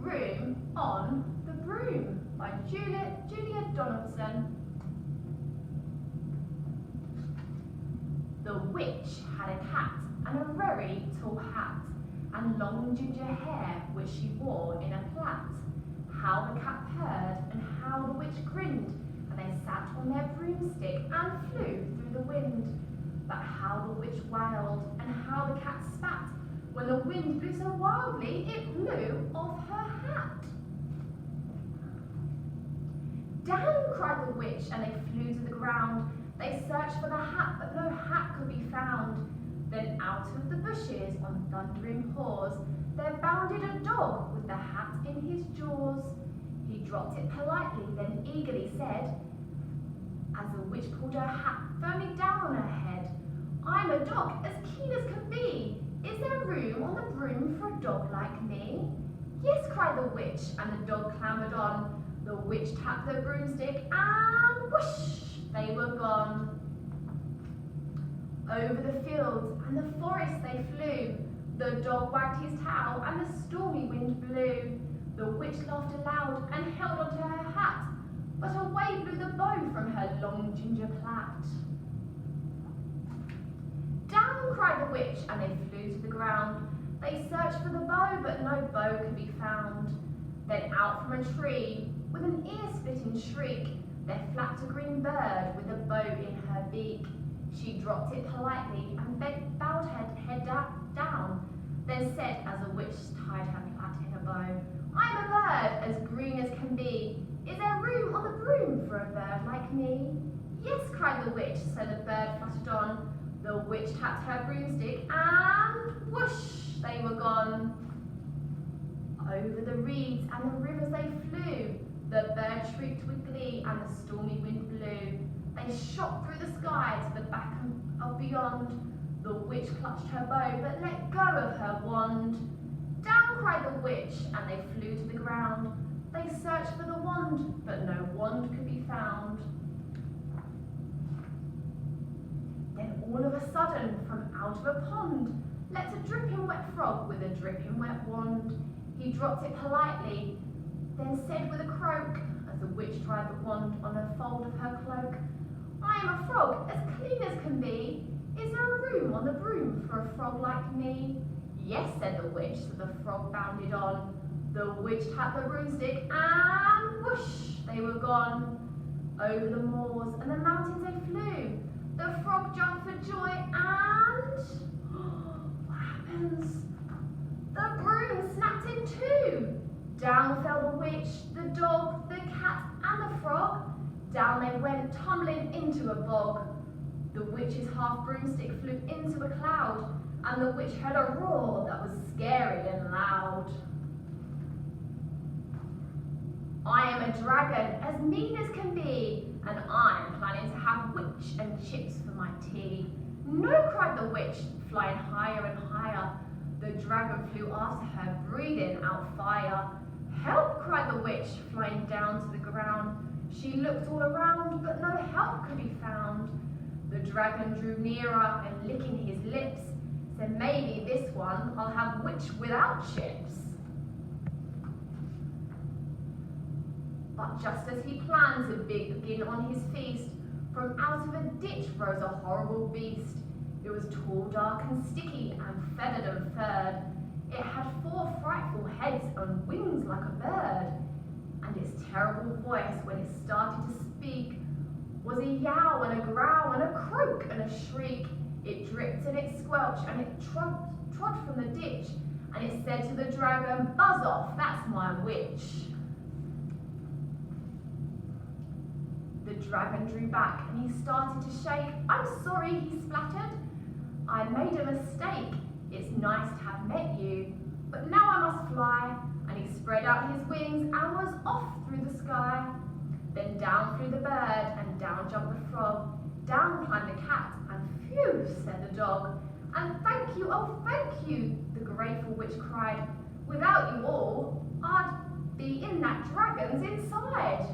Room on the Broom by Julia Donaldson. The witch had a cat and a very tall hat, and long ginger hair which she wore in a plait. How the cat purred and how the witch grinned, and they sat on their broomstick and flew through the wind. But how the witch wailed and how the cat spat, when the wind blew so wildly it blew off her hat. Down, cried the witch, and they flew to the ground. They searched for the hat, but no hat could be found. Then out of the bushes on thundering paws there bounded a dog with the hat in his jaws. He dropped it politely, then eagerly said, as the witch pulled her hat firmly down on her head, I'm a dog as keen as can be. Is there room on the broom for a dog like me? Yes, cried the witch, and the dog clambered on. The witch tapped the broomstick and whoosh, they were gone. Over the fields and the forest they flew. The dog wagged his tail and the stormy wind blew. The witch laughed aloud and held onto her hat, but away blew the bow from her long ginger plait. Down, cried the witch, and they flew to the ground. They searched for the bow, but no bow could be found. Then out from a tree, with an ear-splitting shriek, there flapped a green bird with a bow in her beak. She dropped it politely and bowed her head down, then said as the witch tied her plait in a bow, I'm a bird as green as can be. Is there room on the broom for a bird like me? Yes, cried the witch, so the bird fluttered on. The witch tapped her broomstick and whoosh, they were gone. Over the reeds and the rivers they flew. The bird shrieked with glee and the stormy wind blew. They shot through the sky to the back of beyond. The witch clutched her bow but let go of her wand. Down, cried the witch, and they flew to the ground. They searched for the wand, but no wand could be found. Then all of a sudden, from out of a pond, leapt a dripping wet frog with a dripping wet wand. He dropped it politely, then said with a croak, as the witch dried the wand on a fold of her cloak, I am a frog as clean as can be. Is there a room on the broom for a frog like me? Yes, said the witch, so the frog bounded on. The witch tapped the broomstick and whoosh, they were gone. Over the moors and the mountains they flew. The frog jumped for joy and what happens? The broom snapped in two. Down fell the witch, the dog, the cat and the frog. Down they went tumbling into a bog. The witch's half broomstick flew into a cloud, and the witch heard a roar that was scary and loud. I am a dragon as mean as can be, and I'm planning to have witch and chips for my tea. No, cried the witch, flying higher and higher. The dragon flew after her, breathing out fire. Help, cried the witch, flying down to the ground. She looked all around, but no help could be found. The dragon drew nearer and licking his lips, said maybe this one I'll have witch without chips. But just as he planned to begin on his feast, from out of a ditch rose a horrible beast. It was tall, dark and sticky and feathered and furred. It had 4 frightful heads and wings like a bird. And its terrible voice, when it started to speak, was a yowl and a growl and a croak and a shriek. It dripped and it squelched and it trod from the ditch, and it said to the dragon, buzz off, that's my witch. The dragon drew back and he started to shake. I'm sorry, he splattered. I made a mistake. It's nice to have met you, but now I must fly. And he spread out his wings and was off through the sky. Then down flew the bird and down jumped the frog. Down climbed the cat and phew, said the dog. And thank you, oh thank you, the grateful witch cried. Without you all, I'd be in that dragon's inside.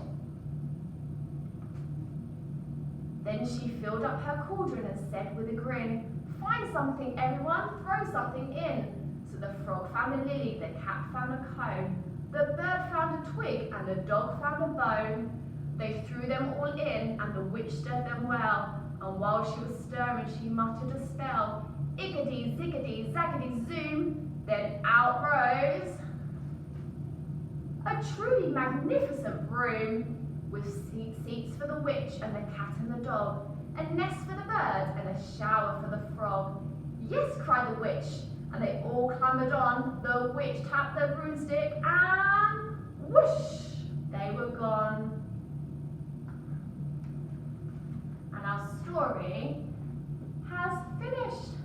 Then she filled up her cauldron and said with a grin, find something everyone, throw something in. So the frog found a lily, the cat found a comb. The bird found a twig and the dog found a bone. They threw them all in and the witch stirred them well. And while she was stirring, she muttered a spell. Iggity, ziggity, zaggity, zoom. Then out rose a truly magnificent broom, with seats for the witch and the cat and the dog, a nest for the bird and a shower for the frog. Yes, cried the witch, and they all clambered on. The witch tapped their broomstick and whoosh, they were gone. And our story has finished.